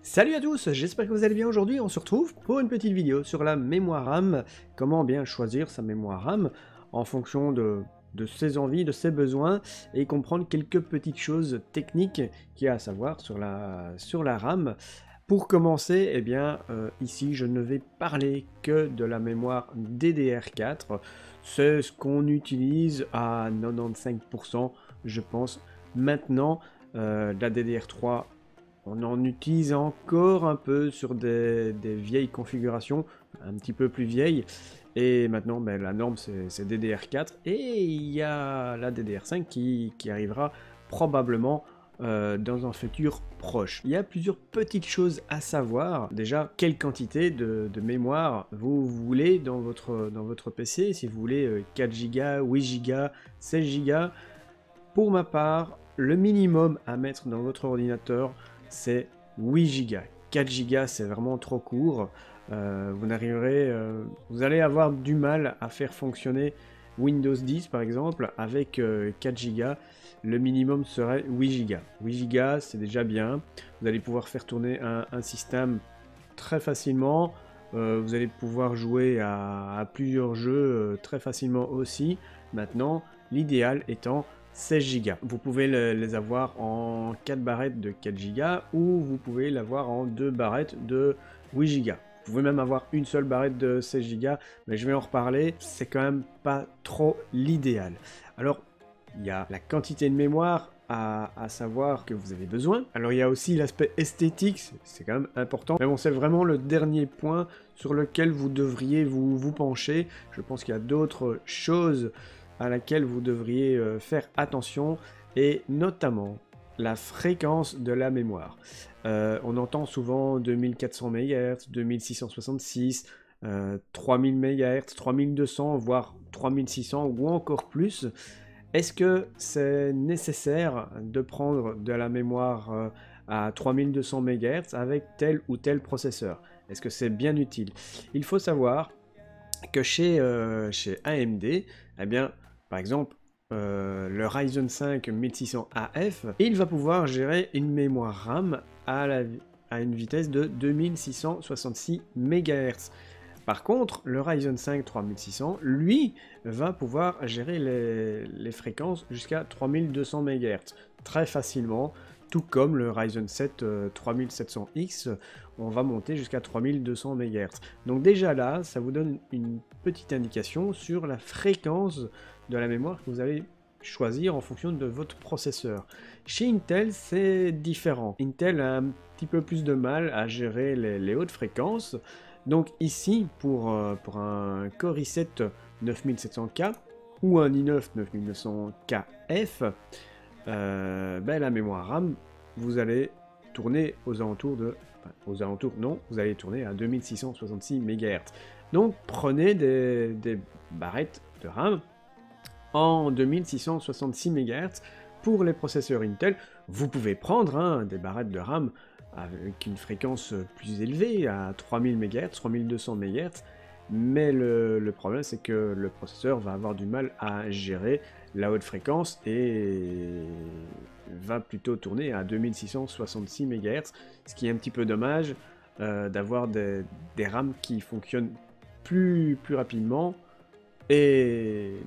Salut à tous, j'espère que vous allez bien. Aujourd'hui on se retrouve pour une petite vidéo sur la mémoire RAM, comment bien choisir sa mémoire RAM en fonction de ses envies, de ses besoins, et comprendre quelques petites choses techniques qu'il y a à savoir sur la RAM. Pour commencer, eh bien, ici je ne vais parler que de la mémoire DDR4, c'est ce qu'on utilise à 95% je pense maintenant. La DDR3, on en utilise encore un peu sur des vieilles configurations, un petit peu plus vieilles. Et maintenant, ben, la norme, c'est DDR4. Et il y a la DDR5 qui arrivera probablement dans un futur proche. Il y a plusieurs petites choses à savoir. Déjà, quelle quantité de mémoire vous voulez dans votre PC. Si vous voulez 4 Go, 8 Go, 16 Go. Pour ma part, le minimum à mettre dans votre ordinateur, c'est 8 Go. 4 Go, c'est vraiment trop court. Vous allez avoir du mal à faire fonctionner Windows 10 par exemple avec 4 Go. Le minimum serait 8 Go. 8 Go, c'est déjà bien. Vous allez pouvoir faire tourner un système très facilement. Vous allez pouvoir jouer à plusieurs jeux très facilement aussi. Maintenant, l'idéal étant 16 Go. Vous pouvez les avoir en 4 barrettes de 4 Go ou vous pouvez l'avoir en 2 barrettes de 8 Go. Vous pouvez même avoir une seule barrette de 16 Go, mais je vais en reparler, c'est quand même pas trop l'idéal. Alors, il y a la quantité de mémoire à savoir que vous avez besoin. Alors il y a aussi l'aspect esthétique, c'est quand même important. Mais bon, c'est vraiment le dernier point sur lequel vous devriez vous pencher. Je pense qu'il y a d'autres choses à laquelle vous devriez faire attention, et notamment la fréquence de la mémoire. On entend souvent 2400 MHz, 2666, 3000 MHz, 3200, voire 3600 ou encore plus. Est-ce que c'est nécessaire de prendre de la mémoire à 3200 MHz avec tel ou tel processeur? Est-ce que c'est bien utile? Il faut savoir que chez AMD, eh bien, par exemple, le Ryzen 5 1600AF, il va pouvoir gérer une mémoire RAM à une vitesse de 2666 MHz. Par contre, le Ryzen 5 3600, lui, va pouvoir gérer les fréquences jusqu'à 3200 MHz très facilement, tout comme le Ryzen 7 3700X, on va monter jusqu'à 3200 MHz. Donc déjà là, ça vous donne une petite indication sur la fréquence de la mémoire que vous allez choisir en fonction de votre processeur. Chez Intel, c'est différent. Intel a un petit peu plus de mal à gérer les hautes fréquences. Donc ici, pour un Core i7 9700K ou un i9 9900KF, ben, la mémoire RAM, vous allez tourner aux alentours de... Enfin, aux alentours, non, vous allez tourner à 2666 MHz. Donc prenez des barrettes de RAM en 2666 MHz pour les processeurs Intel. Vous pouvez prendre des barrettes de RAM avec une fréquence plus élevée, à 3000 MHz, 3200 MHz, mais le problème c'est que le processeur va avoir du mal à gérer la haute fréquence et va plutôt tourner à 2666 MHz, ce qui est un petit peu dommage d'avoir des RAM qui fonctionnent plus rapidement et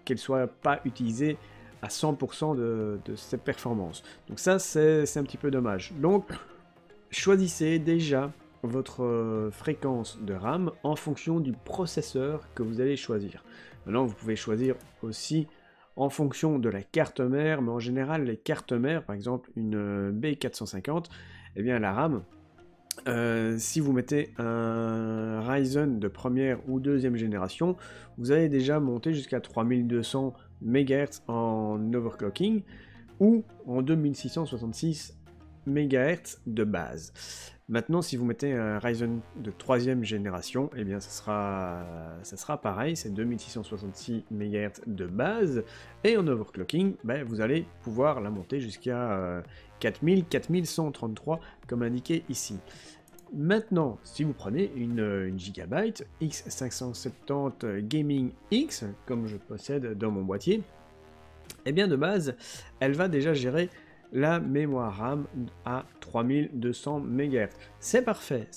qu'elles ne soient pas utilisées à 100% de ces performances. Donc ça, c'est un petit peu dommage. Donc, choisissez déjà votre fréquence de RAM en fonction du processeur que vous allez choisir. Maintenant, vous pouvez choisir aussi en fonction de la carte mère, mais en général, les cartes mères, par exemple une B450, eh bien la RAM, si vous mettez un Ryzen de première ou deuxième génération, vous allez déjà monter jusqu'à 3200 MHz en overclocking ou en 2666 MHz de base. Maintenant, si vous mettez un Ryzen de troisième génération, eh bien ça sera pareil, c'est 2666 MHz de base, et en overclocking, ben, vous allez pouvoir la monter jusqu'à 4133 comme indiqué ici. Maintenant, si vous prenez une Gigabyte X570 Gaming X, comme je possède dans mon boîtier, eh bien de base, elle va déjà gérer la mémoire RAM à 3200 MHz. C'est parfait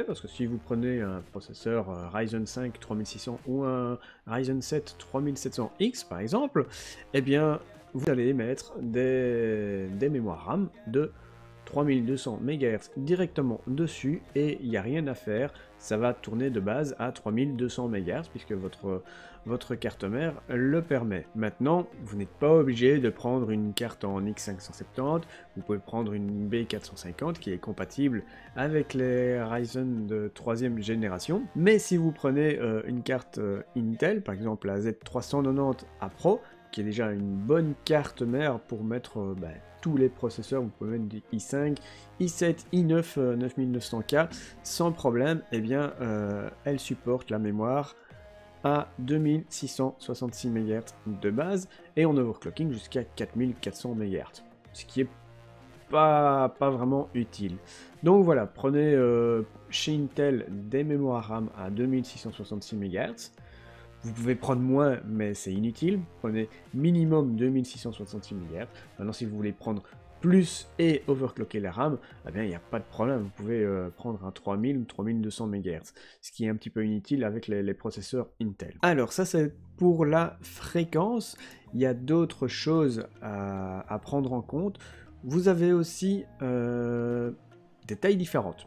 parce que si vous prenez un processeur Ryzen 5 3600 ou un Ryzen 7 3700X par exemple, eh bien vous allez mettre des mémoires RAM de 3200 MHz directement dessus et il n'y a rien à faire, ça va tourner de base à 3200 MHz puisque votre carte mère le permet. Maintenant, vous n'êtes pas obligé de prendre une carte en X570, vous pouvez prendre une B450 qui est compatible avec les Ryzen de 3e génération, mais si vous prenez une carte Intel, par exemple la Z390A Pro, qui est déjà une bonne carte mère pour mettre tous les processeurs, vous pouvez mettre du i5, i7, i9, 9900K, sans problème, et bien elle supporte la mémoire à 2666 MHz de base, et en overclocking jusqu'à 4400 MHz, ce qui est pas vraiment utile. Donc voilà, prenez chez Intel des mémoires RAM à 2666 MHz, vous pouvez prendre moins, mais c'est inutile. Prenez minimum 2666 MHz. Maintenant, si vous voulez prendre plus et overclocker la RAM, eh bien, il n'y a pas de problème. Vous pouvez prendre un 3000 ou 3200 MHz, ce qui est un petit peu inutile avec les processeurs Intel. Alors, ça, c'est pour la fréquence. Il y a d'autres choses à prendre en compte. Vous avez aussi des tailles différentes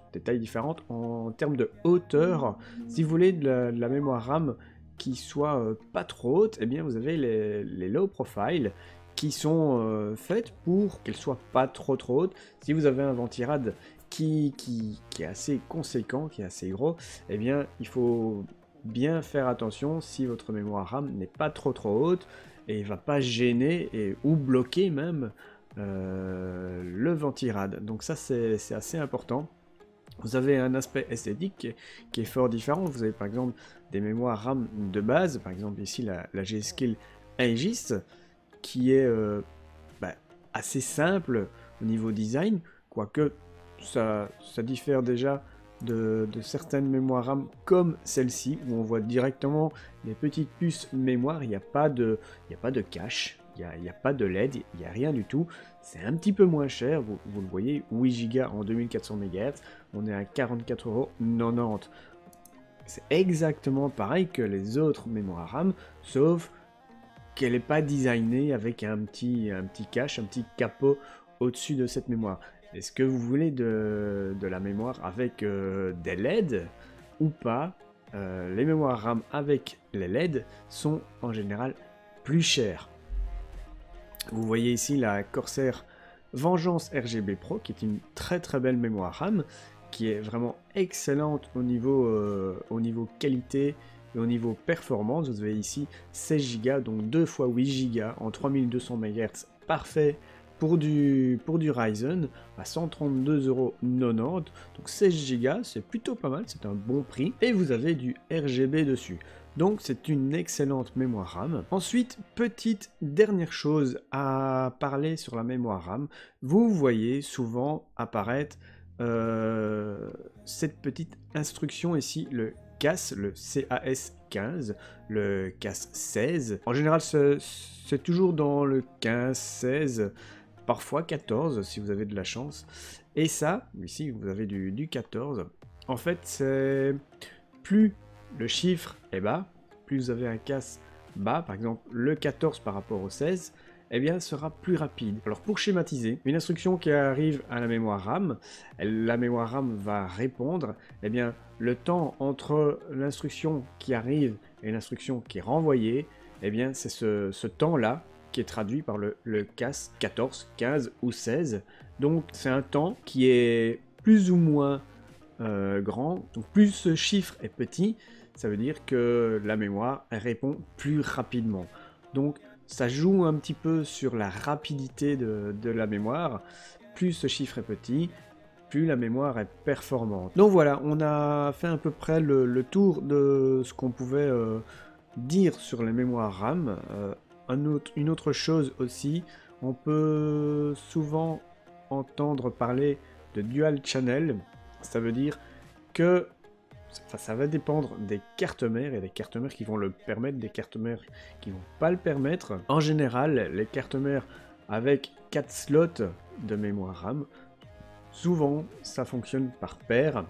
en termes de hauteur. Si vous voulez de la mémoire RAM qui soit pas trop haute, eh bien vous avez les low profile qui sont faites pour qu'elles soient pas trop hautes. Si vous avez un ventirad qui est assez conséquent, qui est assez gros, eh bien il faut bien faire attention si votre mémoire RAM n'est pas trop haute et il va pas gêner ou bloquer même le ventirad. Donc ça c'est assez important. Vous avez un aspect esthétique qui est fort différent. Vous avez par exemple des mémoires RAM de base, par exemple ici la G-Skill Aegis, qui est assez simple au niveau design, quoique ça diffère déjà de certaines mémoires RAM comme celle-ci, où on voit directement les petites puces mémoire, il n'y a pas de cache. Il n'y a pas de LED, il n'y a rien du tout. C'est un petit peu moins cher, vous le voyez, 8 Go en 2400 MHz, on est à 44,90 €. C'est exactement pareil que les autres mémoires RAM, sauf qu'elle n'est pas designée avec un petit cache, un petit capot au-dessus de cette mémoire. Est-ce que vous voulez de la mémoire avec des LED ou pas? Les mémoires RAM avec les LED sont en général plus chères. Vous voyez ici la Corsair Vengeance RGB Pro, qui est une très belle mémoire RAM, qui est vraiment excellente au niveau qualité et au niveau performance. Vous avez ici 16 Go, donc 2 fois 8 Go en 3200 MHz, parfait pour du Ryzen à 132,90 €. Donc 16 Go, c'est plutôt pas mal, c'est un bon prix. Et vous avez du RGB dessus. Donc c'est une excellente mémoire RAM. Ensuite, petite dernière chose à parler sur la mémoire RAM. Vous voyez souvent apparaître cette petite instruction ici, le CAS, le CAS 15, le CAS 16. En général, c'est toujours dans le 15, 16, parfois 14 si vous avez de la chance. Et ça, ici vous avez du 14. En fait, c'est plus le chiffre est bas, plus vous avez un CAS bas, par exemple le 14 par rapport au 16, eh bien sera plus rapide. Alors pour schématiser, une instruction qui arrive à la mémoire RAM, la mémoire RAM va répondre, eh bien le temps entre l'instruction qui arrive et l'instruction qui est renvoyée, eh bien c'est ce temps-là qui est traduit par le CAS 14, 15 ou 16. Donc c'est un temps qui est plus ou moins grand, donc plus ce chiffre est petit, ça veut dire que la mémoire répond plus rapidement. Donc ça joue un petit peu sur la rapidité de la mémoire. Plus ce chiffre est petit, plus la mémoire est performante. Donc voilà, on a fait à peu près le tour de ce qu'on pouvait dire sur les mémoires RAM. Une autre chose aussi, on peut souvent entendre parler de dual channel. Ça veut dire que ça va dépendre des cartes mères, et des cartes mères qui vont le permettre, des cartes mères qui vont pas le permettre. En général, les cartes mères avec 4 slots de mémoire RAM. Souvent, ça fonctionne par paire.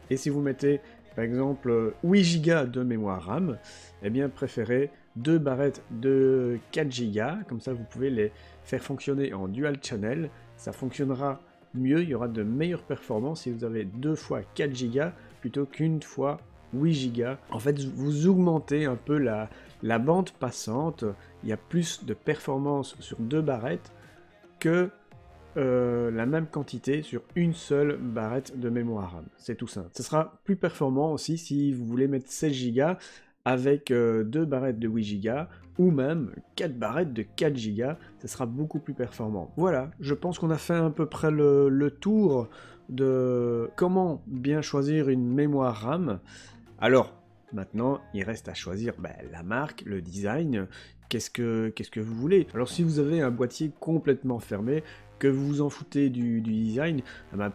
Et si vous mettez, par exemple, 8 Go de mémoire RAM, eh bien, préférez 2 barrettes de 4 Go. Comme ça, vous pouvez les faire fonctionner en dual channel. Ça fonctionnera mieux, il y aura de meilleures performances si vous avez 2 fois 4 Go plutôt qu'une fois 8 Go. En fait, vous augmentez un peu la bande passante. Il y a plus de performance sur 2 barrettes que la même quantité sur une seule barrette de mémoire RAM. C'est tout simple. Ce sera plus performant aussi si vous voulez mettre 16 Go avec 2 barrettes de 8 Go ou même 4 barrettes de 4 Go. Ce sera beaucoup plus performant. Voilà, je pense qu'on a fait à peu près le tour de comment bien choisir une mémoire RAM. Alors, maintenant, il reste à choisir la marque, le design, qu'est-ce que vous voulez. Alors si vous avez un boîtier complètement fermé, que vous vous en foutez du design,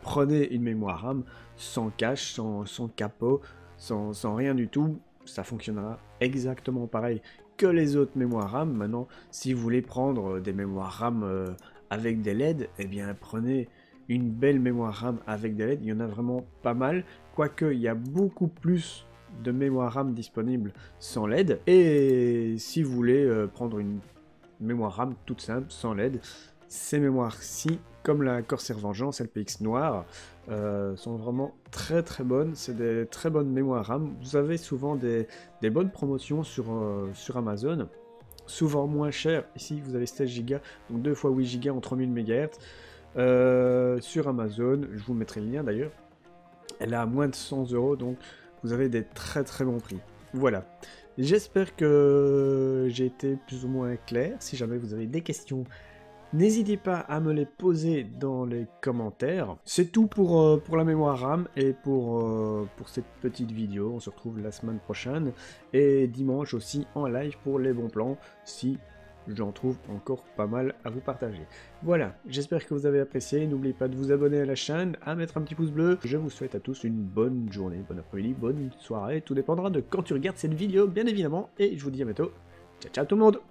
prenez une mémoire RAM sans cache, sans capot, sans rien du tout, ça fonctionnera exactement pareil que les autres mémoires RAM. Maintenant, si vous voulez prendre des mémoires RAM avec des LED, eh bien prenez une belle mémoire RAM avec des LED, il y en a vraiment pas mal, quoique il y a beaucoup plus de mémoire RAM disponible sans LED. Et si vous voulez prendre une mémoire RAM toute simple, sans LED, ces mémoires-ci, comme la Corsair Vengeance LPX Noire, sont vraiment très très bonnes. C'est des très bonnes mémoires RAM. Vous avez souvent des bonnes promotions sur Amazon, souvent moins cher. Ici, vous avez 16 Go, donc 2 fois 8 Go en 3000 MHz. Sur Amazon, je vous mettrai le lien d'ailleurs. Elle est à moins de 100 €, donc vous avez des très très bons prix. Voilà. J'espère que j'ai été plus ou moins clair. Si jamais vous avez des questions, n'hésitez pas à me les poser dans les commentaires. C'est tout pour la mémoire RAM et pour cette petite vidéo. On se retrouve la semaine prochaine et dimanche aussi en live pour les bons plans si j'en trouve encore pas mal à vous partager. Voilà, j'espère que vous avez apprécié. N'oubliez pas de vous abonner à la chaîne, à mettre un petit pouce bleu. Je vous souhaite à tous une bonne journée, bon après-midi, bonne soirée. Tout dépendra de quand tu regardes cette vidéo, bien évidemment. Et je vous dis à bientôt. Ciao, ciao tout le monde!